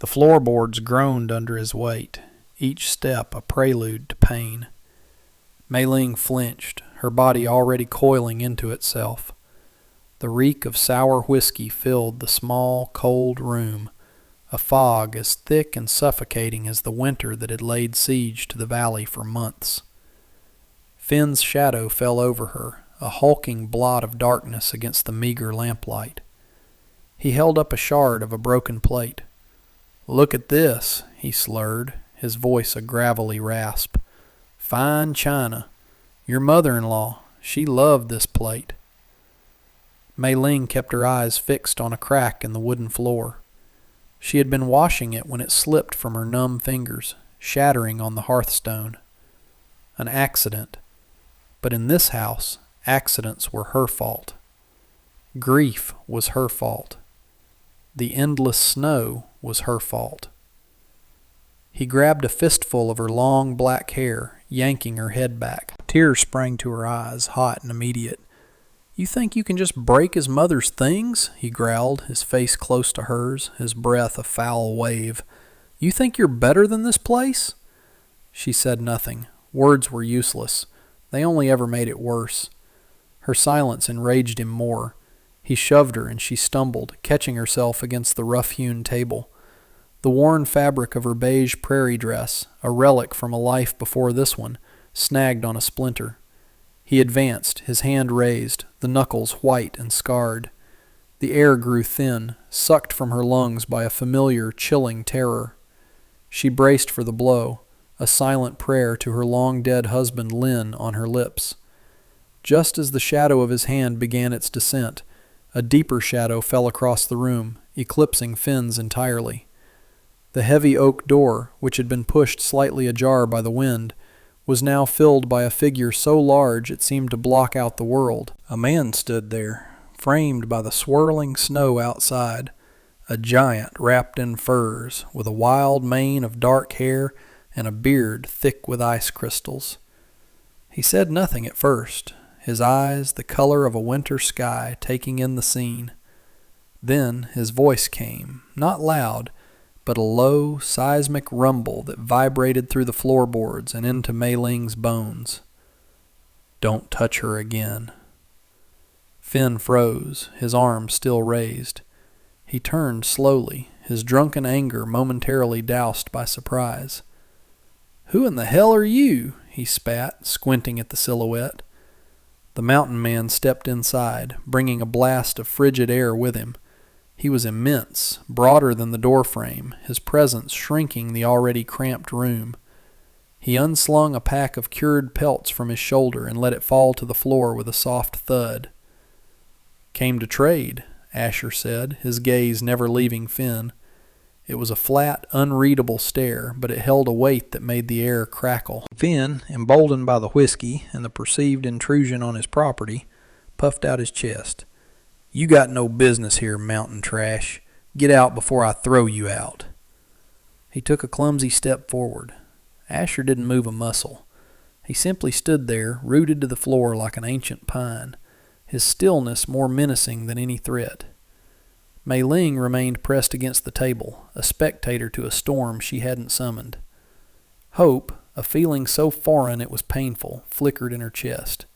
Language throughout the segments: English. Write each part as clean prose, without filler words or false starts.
The floorboards groaned under his weight, each step a prelude to pain. Mei Ling flinched, her body already coiling into itself. The reek of sour whiskey filled the small, cold room, a fog as thick and suffocating as the winter that had laid siege to the valley for months. Finn's shadow fell over her, a hulking blot of darkness against the meager lamplight. He held up a shard of a broken plate. "Look at this," he slurred, his voice a gravelly rasp. "Fine china. Your mother-in-law, she loved this plate." Mei Ling kept her eyes fixed on a crack in the wooden floor. She had been washing it when it slipped from her numb fingers, shattering on the hearthstone. An accident. But in this house, accidents were her fault. Grief was her fault. The endless snow was her fault. He grabbed a fistful of her long black hair, yanking her head back. Tears sprang to her eyes, hot and immediate. "You think you can just break his mother's things?" he growled, his face close to hers, his breath a foul wave. "You think you're better than this place?" She said nothing. Words were useless. They only ever made it worse. Her silence enraged him more. He shoved her and she stumbled, catching herself against the rough-hewn table. The worn fabric of her beige prairie dress, a relic from a life before this one, snagged on a splinter. He advanced, his hand raised, the knuckles white and scarred. The air grew thin, sucked from her lungs by a familiar, chilling terror. She braced for the blow, a silent prayer to her long-dead husband Lin on her lips. Just as the shadow of his hand began its descent, a deeper shadow fell across the room, eclipsing Finn's entirely. The heavy oak door, which had been pushed slightly ajar by the wind, was now filled by a figure so large it seemed to block out the world. A man stood there, framed by the swirling snow outside, a giant wrapped in furs, with a wild mane of dark hair and a beard thick with ice crystals. He said nothing at first, his eyes the color of a winter sky taking in the scene. Then his voice came, not loud, but a low, seismic rumble that vibrated through the floorboards and into Mei Ling's bones. "Don't touch her again." Finn froze, his arm still raised. He turned slowly, his drunken anger momentarily doused by surprise. "Who in the hell are you?" he spat, squinting at the silhouette. The mountain man stepped inside, bringing a blast of frigid air with him. He was immense, broader than the doorframe, his presence shrinking the already cramped room. He unslung a pack of cured pelts from his shoulder and let it fall to the floor with a soft thud. "Came to trade," Asher said, his gaze never leaving Finn. It was a flat, unreadable stare, but it held a weight that made the air crackle. Finn, emboldened by the whiskey and the perceived intrusion on his property, puffed out his chest. "You got no business here, mountain trash. Get out before I throw you out." He took a clumsy step forward. Asher didn't move a muscle. He simply stood there, rooted to the floor like an ancient pine, his stillness more menacing than any threat. Mei Ling remained pressed against the table, a spectator to a storm she hadn't summoned. Hope, a feeling so foreign it was painful, flickered in her chest.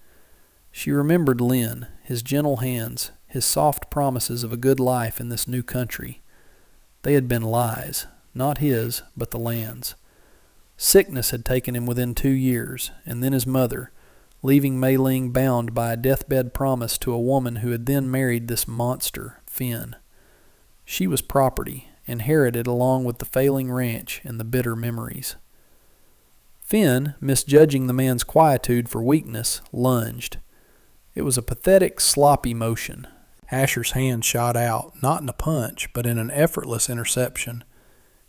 She remembered Lin, his gentle hands, his soft promises of a good life in this new country. They had been lies, not his, but the land's. Sickness had taken him within 2 years, and then his mother, leaving Mei Ling bound by a deathbed promise to a woman who had then married this monster, Finn. She was property, inherited along with the failing ranch and the bitter memories. Finn, misjudging the man's quietude for weakness, lunged. It was a pathetic, sloppy motion. Asher's hand shot out, not in a punch, but in an effortless interception.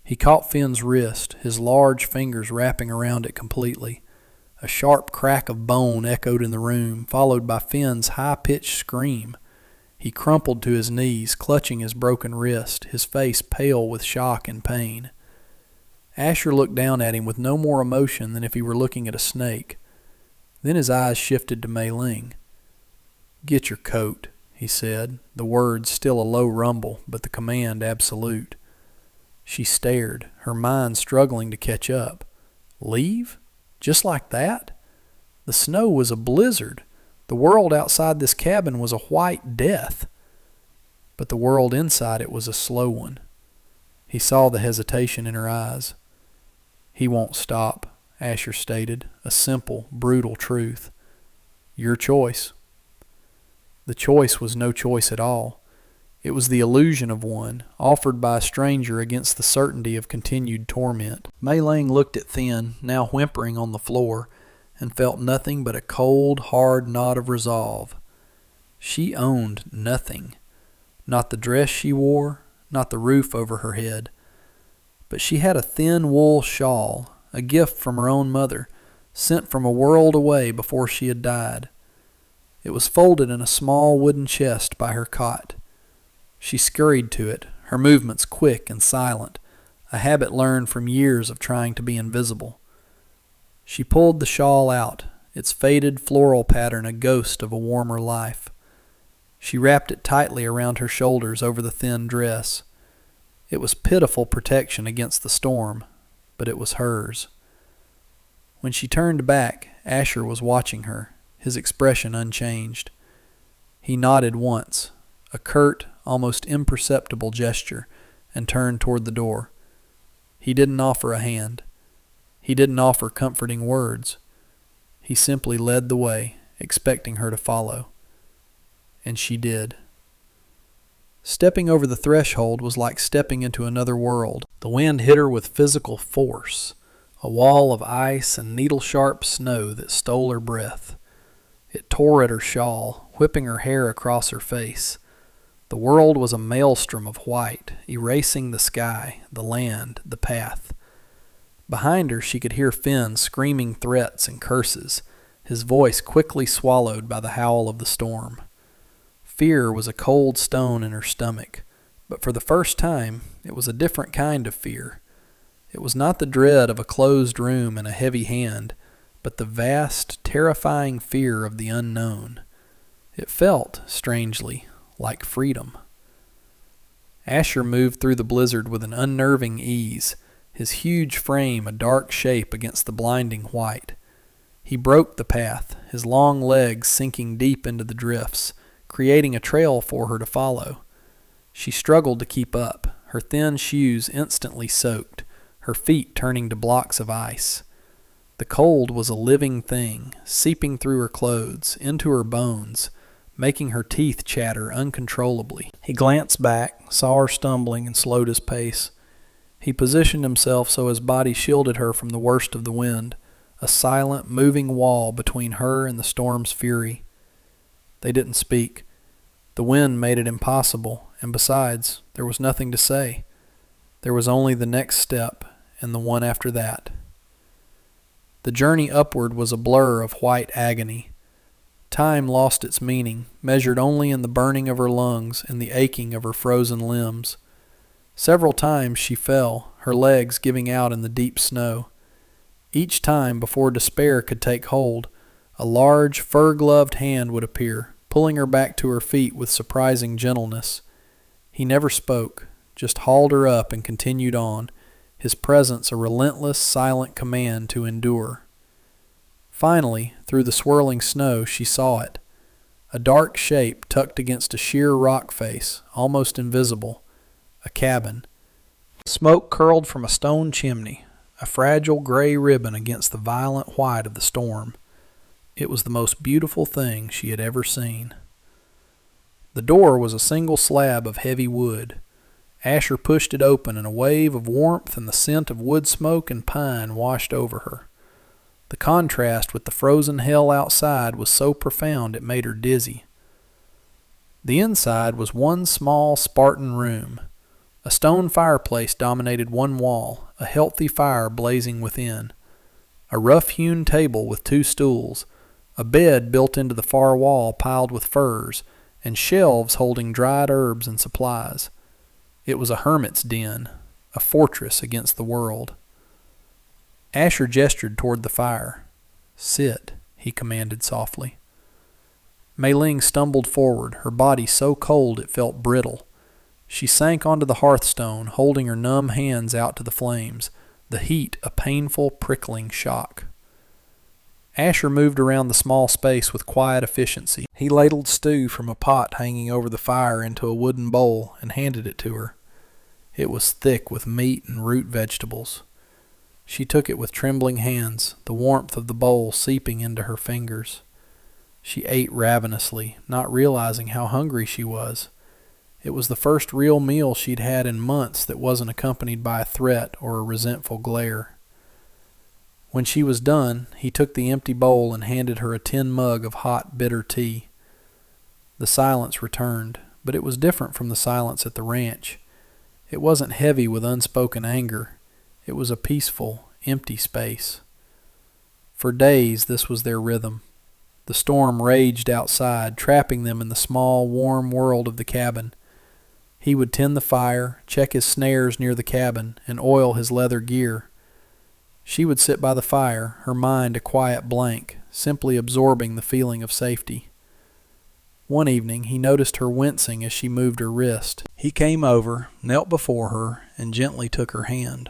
He caught Finn's wrist, his large fingers wrapping around it completely. A sharp crack of bone echoed in the room, followed by Finn's high-pitched scream. He crumpled to his knees, clutching his broken wrist, his face pale with shock and pain. Asher looked down at him with no more emotion than if he were looking at a snake. Then his eyes shifted to Mei Ling. "Get your coat," he said, the words still a low rumble, but the command absolute. She stared, her mind struggling to catch up. Leave? Just like that? The snow was a blizzard. The world outside this cabin was a white death. But the world inside it was a slow one. He saw the hesitation in her eyes. He won't stop, Asher stated, a simple, brutal truth. Your choice. The choice was no choice at all. It was the illusion of one, offered by a stranger against the certainty of continued torment. Mei Ling looked at Thin, now whimpering on the floor, and felt nothing but a cold, hard knot of resolve. She owned nothing. Not the dress she wore, not the roof over her head. But she had a thin wool shawl, a gift from her own mother, sent from a world away before she had died. It was folded in a small wooden chest by her cot. She scurried to it, her movements quick and silent, a habit learned from years of trying to be invisible. She pulled the shawl out, its faded floral pattern a ghost of a warmer life. She wrapped it tightly around her shoulders over the thin dress. It was pitiful protection against the storm, but it was hers. When she turned back, Asher was watching her, his expression unchanged. He nodded once, a curt, almost imperceptible gesture, and turned toward the door. He didn't offer a hand. He didn't offer comforting words. He simply led the way, expecting her to follow. And she did. Stepping over the threshold was like stepping into another world. The wind hit her with physical force, a wall of ice and needle-sharp snow that stole her breath. It tore at her shawl, whipping her hair across her face. The world was a maelstrom of white, erasing the sky, the land, the path. Behind her she could hear Finn screaming threats and curses, his voice quickly swallowed by the howl of the storm. Fear was a cold stone in her stomach, but for the first time it was a different kind of fear. It was not the dread of a closed room and a heavy hand, but the vast, terrifying fear of the unknown. It felt, strangely, like freedom. Asher moved through the blizzard with an unnerving ease, his huge frame a dark shape against the blinding white. He broke the path, his long legs sinking deep into the drifts, creating a trail for her to follow. She struggled to keep up, her thin shoes instantly soaked, her feet turning to blocks of ice. The cold was a living thing, seeping through her clothes, into her bones, making her teeth chatter uncontrollably. He glanced back, saw her stumbling, and slowed his pace. He positioned himself so his body shielded her from the worst of the wind, a silent, moving wall between her and the storm's fury. They didn't speak. The wind made it impossible, and besides, there was nothing to say. There was only the next step, and the one after that. The journey upward was a blur of white agony. Time lost its meaning, measured only in the burning of her lungs and the aching of her frozen limbs. Several times she fell, her legs giving out in the deep snow. Each time, before despair could take hold, a large, fur-gloved hand would appear, pulling her back to her feet with surprising gentleness. He never spoke, just hauled her up and continued on, his presence a relentless, silent command to endure. Finally, through the swirling snow, she saw it. A dark shape tucked against a sheer rock face, almost invisible. A cabin. Smoke curled from a stone chimney, a fragile gray ribbon against the violent white of the storm. It was the most beautiful thing she had ever seen. The door was a single slab of heavy wood. Asher pushed it open, and a wave of warmth and the scent of wood smoke and pine washed over her. The contrast with the frozen hell outside was so profound it made her dizzy. The inside was one small Spartan room. A stone fireplace dominated one wall, a healthy fire blazing within. A rough-hewn table with 2 stools, a bed built into the far wall piled with furs, and shelves holding dried herbs and supplies. It was a hermit's den, a fortress against the world. Asher gestured toward the fire. "Sit," he commanded softly. Mei Ling stumbled forward, her body so cold it felt brittle. She sank onto the hearthstone, holding her numb hands out to the flames, the heat a painful, prickling shock. Asher moved around the small space with quiet efficiency. He ladled stew from a pot hanging over the fire into a wooden bowl and handed it to her. It was thick with meat and root vegetables. She took it with trembling hands, the warmth of the bowl seeping into her fingers. She ate ravenously, not realizing how hungry she was. It was the first real meal she'd had in months that wasn't accompanied by a threat or a resentful glare. When she was done, he took the empty bowl and handed her a tin mug of hot, bitter tea. The silence returned, but it was different from the silence at the ranch. It wasn't heavy with unspoken anger. It was a peaceful, empty space. For days, this was their rhythm. The storm raged outside, trapping them in the small, warm world of the cabin. He would tend the fire, check his snares near the cabin, and oil his leather gear. She would sit by the fire, her mind a quiet blank, simply absorbing the feeling of safety. One evening he noticed her wincing as she moved her wrist. He came over, knelt before her, and gently took her hand.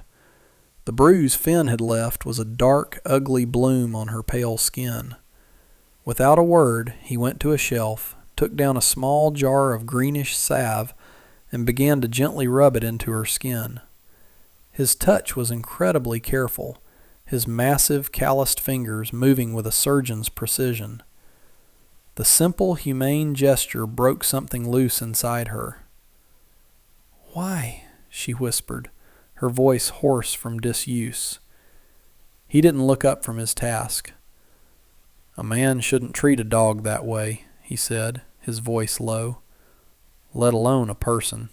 The bruise Finn had left was a dark, ugly bloom on her pale skin. Without a word, he went to a shelf, took down a small jar of greenish salve, and began to gently rub it into her skin. His touch was incredibly careful, his massive, calloused fingers moving with a surgeon's precision. The simple, humane gesture broke something loose inside her. "Why?" she whispered, her voice hoarse from disuse. He didn't look up from his task. "A man shouldn't treat a dog that way," he said, his voice low, "let alone a person."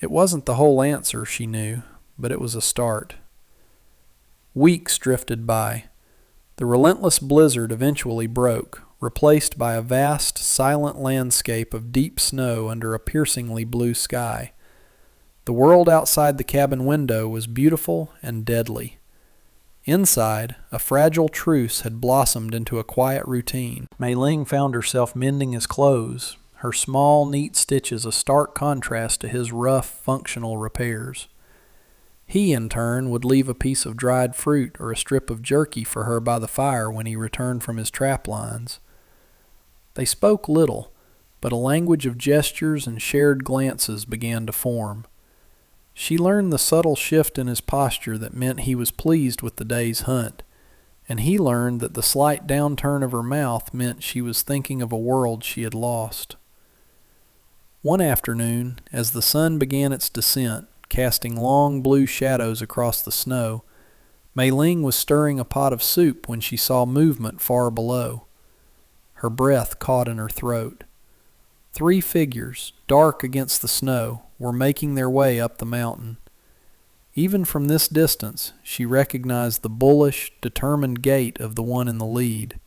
It wasn't the whole answer, she knew, but it was a start. Weeks drifted by. The relentless blizzard eventually broke, replaced by a vast, silent landscape of deep snow under a piercingly blue sky. The world outside the cabin window was beautiful and deadly. Inside, a fragile truce had blossomed into a quiet routine. Mei Ling found herself mending his clothes, her small, neat stitches a stark contrast to his rough, functional repairs. He, in turn, would leave a piece of dried fruit or a strip of jerky for her by the fire when he returned from his trap lines. They spoke little, but a language of gestures and shared glances began to form. She learned the subtle shift in his posture that meant he was pleased with the day's hunt, and he learned that the slight downturn of her mouth meant she was thinking of a world she had lost. One afternoon, as the sun began its descent, casting long blue shadows across the snow, Mei Ling was stirring a pot of soup when she saw movement far below. Her breath caught in her throat. 3 figures, dark against the snow, were making their way up the mountain. Even from this distance, she recognized the bullish, determined gait of the one in the lead.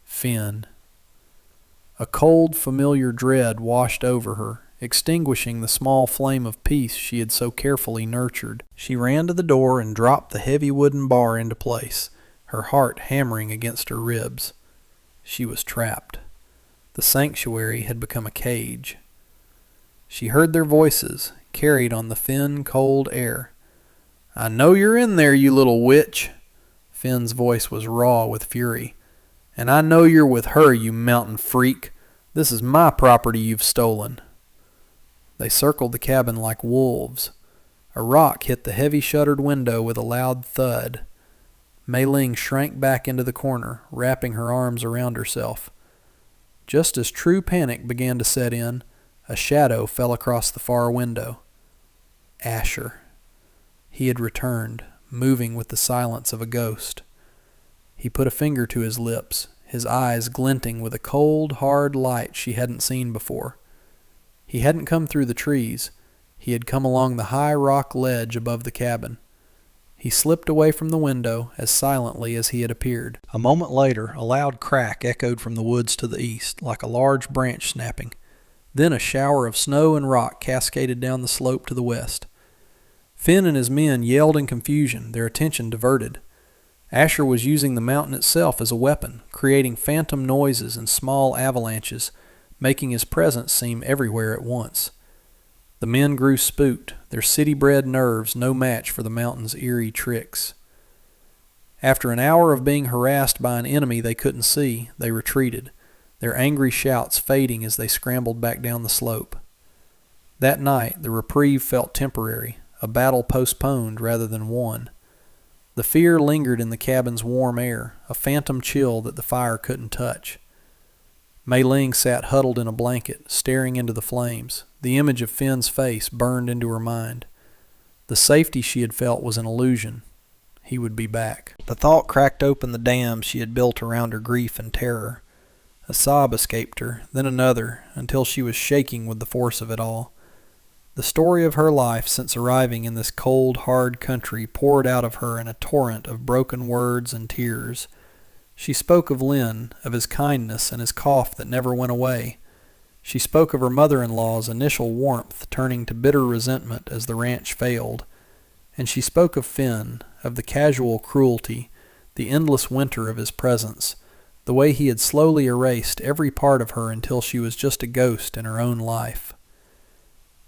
Finn. A cold, familiar dread washed over her, extinguishing the small flame of peace she had so carefully nurtured. She ran to the door and dropped the heavy wooden bar into place, her heart hammering against her ribs. She was trapped. The sanctuary had become a cage. She heard their voices, carried on the thin, cold air. "I know you're in there, you little witch." Finn's voice was raw with fury. "And I know you're with her, you mountain freak. This is my property you've stolen." They circled the cabin like wolves. A rock hit the heavy shuttered window with a loud thud. Mei Ling shrank back into the corner, wrapping her arms around herself. Just as true panic began to set in, a shadow fell across the far window. Asher. He had returned, moving with the silence of a ghost. He put a finger to his lips, his eyes glinting with a cold, hard light she hadn't seen before. He hadn't come through the trees. He had come along the high rock ledge above the cabin. He slipped away from the window as silently as he had appeared. A moment later, a loud crack echoed from the woods to the east, like a large branch snapping. Then a shower of snow and rock cascaded down the slope to the west. Finn and his men yelled in confusion, their attention diverted. Asher was using the mountain itself as a weapon, creating phantom noises and small avalanches, making his presence seem everywhere at once. The men grew spooked, their city-bred nerves no match for the mountain's eerie tricks. After an hour of being harassed by an enemy they couldn't see, they retreated, their angry shouts fading as they scrambled back down the slope. That night, the reprieve felt temporary, a battle postponed rather than won. The fear lingered in the cabin's warm air, a phantom chill that the fire couldn't touch. Mei Ling sat huddled in a blanket, staring into the flames. The image of Finn's face burned into her mind. The safety she had felt was an illusion. He would be back. The thought cracked open the dam she had built around her grief and terror. A sob escaped her, then another, until she was shaking with the force of it all. The story of her life since arriving in this cold, hard country poured out of her in a torrent of broken words and tears. She spoke of Lin, of his kindness and his cough that never went away. She spoke of her mother-in-law's initial warmth turning to bitter resentment as the ranch failed. And she spoke of Finn, of the casual cruelty, the endless winter of his presence, the way he had slowly erased every part of her until she was just a ghost in her own life.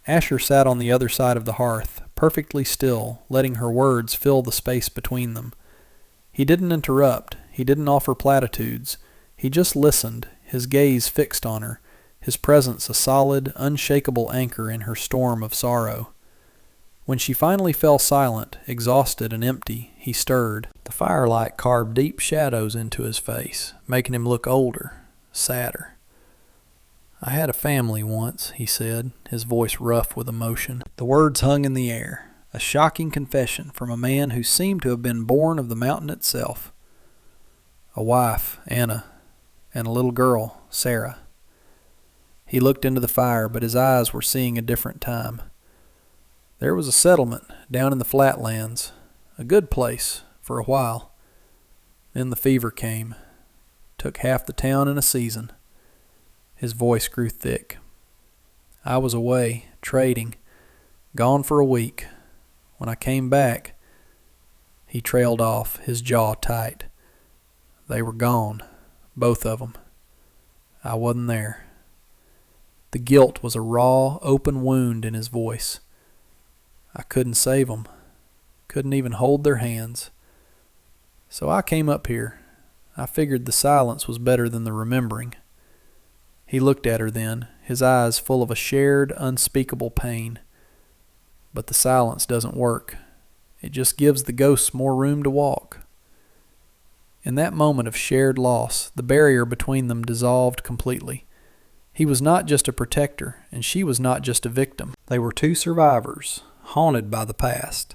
Asher sat on the other side of the hearth, perfectly still, letting her words fill the space between them. He didn't interrupt, he didn't offer platitudes, he just listened, his gaze fixed on her, his presence a solid, unshakable anchor in her storm of sorrow. When she finally fell silent, exhausted and empty, he stirred. The firelight carved deep shadows into his face, making him look older, sadder. "I had a family once," he said, his voice rough with emotion. The words hung in the air, a shocking confession from a man who seemed to have been born of the mountain itself. A wife, Anna, and a little girl, Sarah. He looked into the fire, but his eyes were seeing a different time. There was a settlement down in the flatlands, a good place for a while. Then the fever came, took half the town in a season. His voice grew thick. "I was away, trading, gone for a week. When I came back," he trailed off, his jaw tight. "They were gone, both of them. I wasn't there." The guilt was a raw, open wound in his voice. "I couldn't save them, couldn't even hold their hands. So I came up here. I figured the silence was better than the remembering." He looked at her then, his eyes full of a shared, unspeakable pain. "But the silence doesn't work. It just gives the ghosts more room to walk." In that moment of shared loss, the barrier between them dissolved completely. He was not just a protector, and she was not just a victim. They were two survivors, haunted by the past,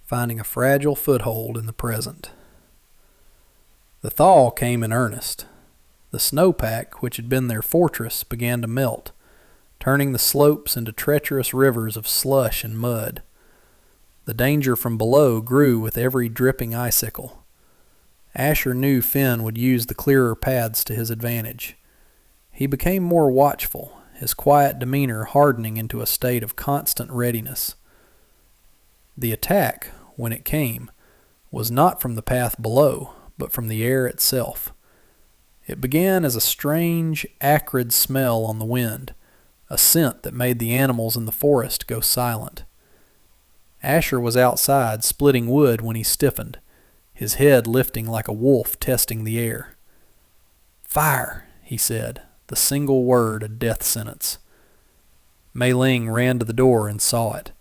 finding a fragile foothold in the present. The thaw came in earnest. The snowpack, which had been their fortress, began to melt, turning the slopes into treacherous rivers of slush and mud. The danger from below grew with every dripping icicle. Asher knew Finn would use the clearer paths to his advantage. He became more watchful, his quiet demeanor hardening into a state of constant readiness. The attack, when it came, was not from the path below, but from the air itself. It began as a strange, acrid smell on the wind, a scent that made the animals in the forest go silent. Asher was outside splitting wood when he stiffened, his head lifting like a wolf testing the air. "Fire," he said, the single word a death sentence. Mei Ling ran to the door and saw it.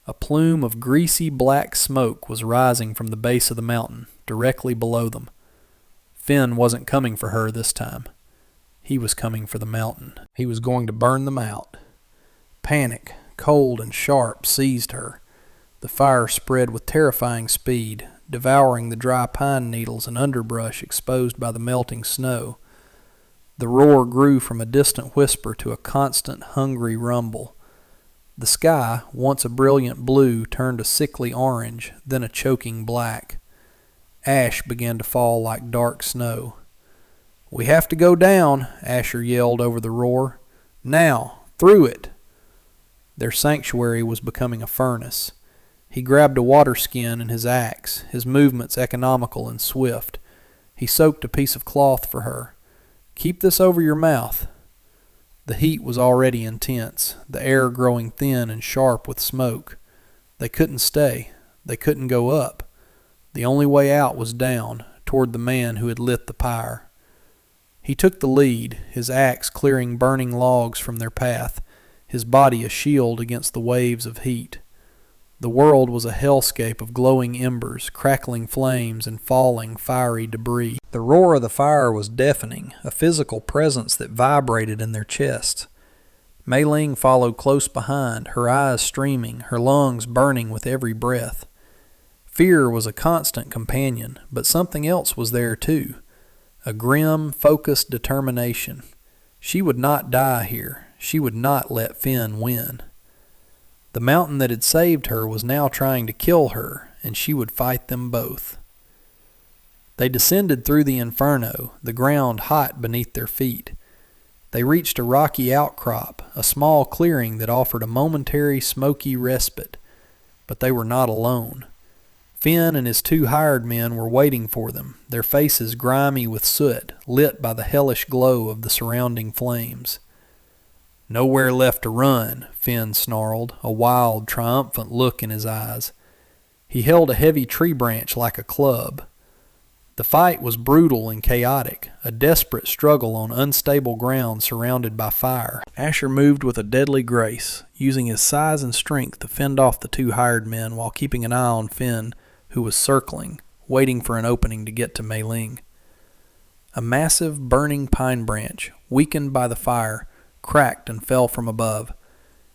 A plume of greasy black smoke was rising from the base of the mountain, directly below them. Finn wasn't coming for her this time. He was coming for the mountain. He was going to burn them out. Panic, cold and sharp, seized her. The fire spread with terrifying speed, devouring the dry pine needles and underbrush exposed by the melting snow. The roar grew from a distant whisper to a constant, hungry rumble. The sky, once a brilliant blue, turned a sickly orange, then a choking black. Ash began to fall like dark snow. "We have to go down," Asher yelled over the roar. "Now! Through it!" Their sanctuary was becoming a furnace. He grabbed a water skin and his axe, his movements economical and swift. He soaked a piece of cloth for her. "Keep this over your mouth." The heat was already intense, the air growing thin and sharp with smoke. They couldn't stay. They couldn't go up. The only way out was down, toward the man who had lit the pyre. He took the lead, his axe clearing burning logs from their path, his body a shield against the waves of heat. The world was a hellscape of glowing embers, crackling flames, and falling, fiery debris. The roar of the fire was deafening, a physical presence that vibrated in their chests. Mei Ling followed close behind, her eyes streaming, her lungs burning with every breath. Fear was a constant companion, but something else was there too. A grim, focused determination. She would not die here. She would not let Finn win. The mountain that had saved her was now trying to kill her, and she would fight them both. They descended through the inferno, the ground hot beneath their feet. They reached a rocky outcrop, a small clearing that offered a momentary smoky respite. But they were not alone. Finn and his 2 hired men were waiting for them, their faces grimy with soot, lit by the hellish glow of the surrounding flames. "Nowhere left to run," Finn snarled, a wild, triumphant look in his eyes. He held a heavy tree branch like a club. The fight was brutal and chaotic, a desperate struggle on unstable ground surrounded by fire. Asher moved with a deadly grace, using his size and strength to fend off the 2 hired men while keeping an eye on Finn, who was circling, waiting for an opening to get to Mei Ling. A massive, burning pine branch, weakened by the fire, cracked and fell from above.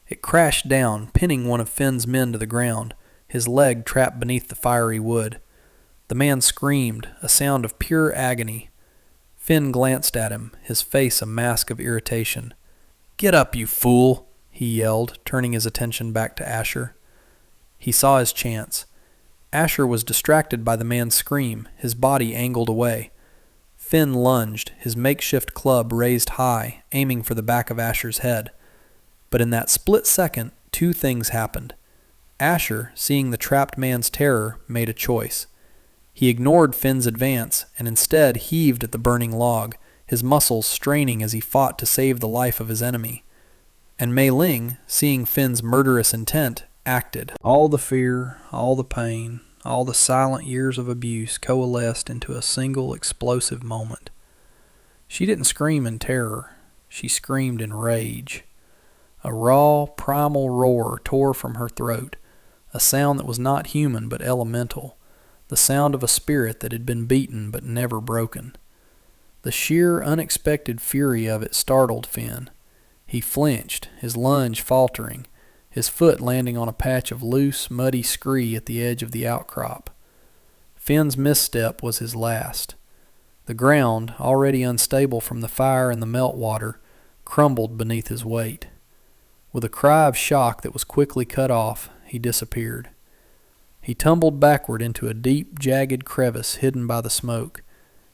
It crashed down, pinning one of Finn's men to the ground, his leg trapped beneath the fiery wood. The man screamed, a sound of pure agony. Finn glanced at him, his face a mask of irritation. "Get up, you fool!" he yelled, turning his attention back to Asher. He saw his chance. Asher was distracted by the man's scream, his body angled away. Finn lunged, his makeshift club raised high, aiming for the back of Asher's head. But in that split second, 2 things happened. Asher, seeing the trapped man's terror, made a choice. He ignored Finn's advance and instead heaved at the burning log, his muscles straining as he fought to save the life of his enemy. And Mei Ling, seeing Finn's murderous intent, acted. All the fear, all the pain, all the silent years of abuse coalesced into a single explosive moment. She didn't scream in terror. She screamed in rage. A raw, primal roar tore from her throat, a sound that was not human but elemental, the sound of a spirit that had been beaten but never broken. The sheer, unexpected fury of it startled Finn. He flinched, his lunge faltering, his foot landing on a patch of loose, muddy scree at the edge of the outcrop. Finn's misstep was his last. The ground, already unstable from the fire and the meltwater, crumbled beneath his weight. With a cry of shock that was quickly cut off, he disappeared. He tumbled backward into a deep, jagged crevice hidden by the smoke,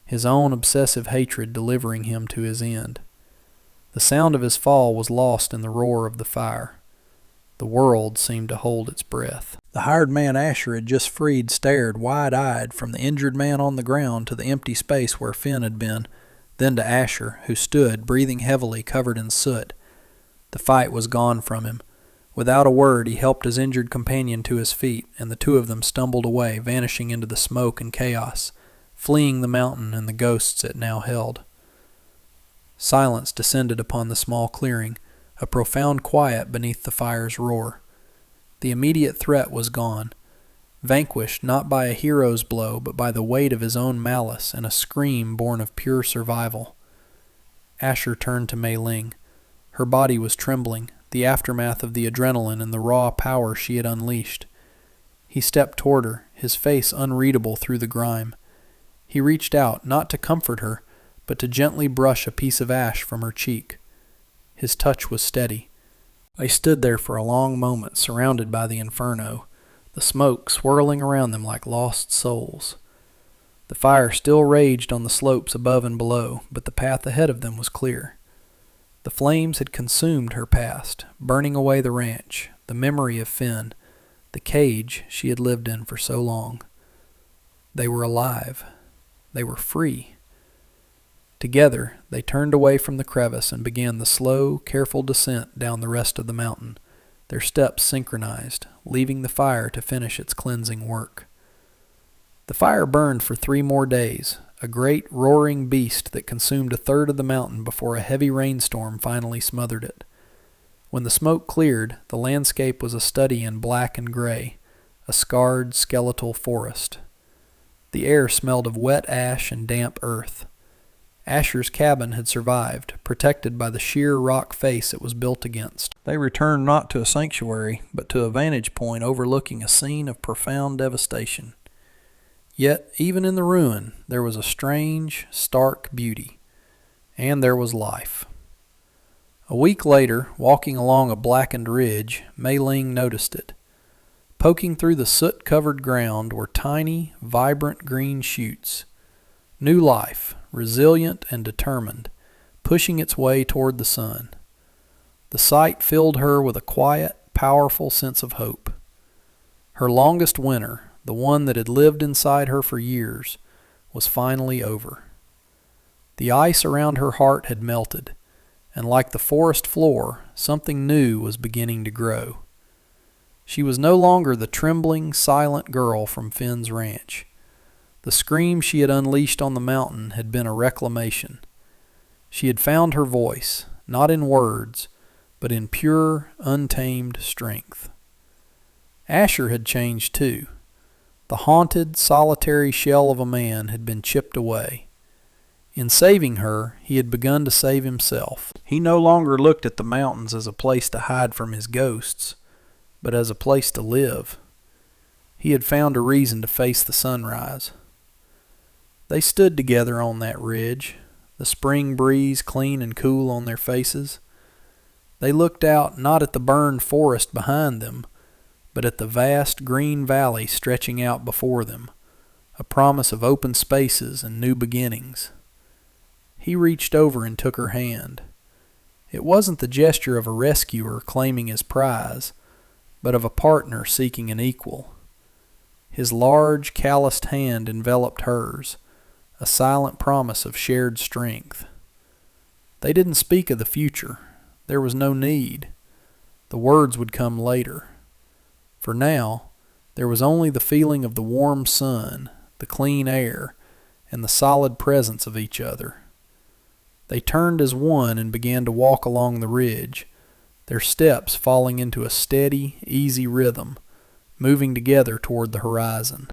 his own obsessive hatred delivering him to his end. The sound of his fall was lost in the roar of the fire. The world seemed to hold its breath. The hired man Asher had just freed stared wide-eyed from the injured man on the ground to the empty space where Finn had been, then to Asher, who stood, breathing heavily, covered in soot. The fight was gone from him. Without a word, he helped his injured companion to his feet, and the 2 of them stumbled away, vanishing into the smoke and chaos, fleeing the mountain and the ghosts it now held. Silence descended upon the small clearing, a profound quiet beneath the fire's roar. The immediate threat was gone, vanquished not by a hero's blow but by the weight of his own malice and a scream born of pure survival. Asher turned to Mei Ling. Her body was trembling, the aftermath of the adrenaline and the raw power she had unleashed. He stepped toward her, his face unreadable through the grime. He reached out, not to comfort her, but to gently brush a piece of ash from her cheek. His touch was steady. They stood there for a long moment, surrounded by the inferno, the smoke swirling around them like lost souls. The fire still raged on the slopes above and below, but the path ahead of them was clear. The flames had consumed her past, burning away the ranch, the memory of Finn, the cage she had lived in for so long. They were alive. They were free. Together, they turned away from the crevice and began the slow, careful descent down the rest of the mountain, their steps synchronized, leaving the fire to finish its cleansing work. The fire burned for 3 more days, a great roaring beast that consumed a third of the mountain before a heavy rainstorm finally smothered it. When the smoke cleared, the landscape was a study in black and gray, a scarred, skeletal forest. The air smelled of wet ash and damp earth. Asher's cabin had survived, protected by the sheer rock face it was built against. They returned not to a sanctuary, but to a vantage point overlooking a scene of profound devastation. Yet, even in the ruin, there was a strange, stark beauty. And there was life. A week later, walking along a blackened ridge, Mei Ling noticed it. Poking through the soot-covered ground were tiny, vibrant green shoots. New life, resilient and determined, pushing its way toward the sun. The sight filled her with a quiet, powerful sense of hope. Her longest winter, the one that had lived inside her for years, was finally over. The ice around her heart had melted, and like the forest floor, something new was beginning to grow. She was no longer the trembling, silent girl from Finn's ranch. The scream she had unleashed on the mountain had been a reclamation. She had found her voice, not in words, but in pure, untamed strength. Asher had changed too. The haunted, solitary shell of a man had been chipped away. In saving her, he had begun to save himself. He no longer looked at the mountains as a place to hide from his ghosts, but as a place to live. He had found a reason to face the sunrise. They stood together on that ridge, the spring breeze clean and cool on their faces. They looked out not at the burned forest behind them, but at the vast green valley stretching out before them, a promise of open spaces and new beginnings. He reached over and took her hand. It wasn't the gesture of a rescuer claiming his prize, but of a partner seeking an equal. His large, calloused hand enveloped hers, a silent promise of shared strength. They didn't speak of the future. There was no need. The words would come later. For now, there was only the feeling of the warm sun, the clean air, and the solid presence of each other. They turned as one and began to walk along the ridge, their steps falling into a steady, easy rhythm, moving together toward the horizon.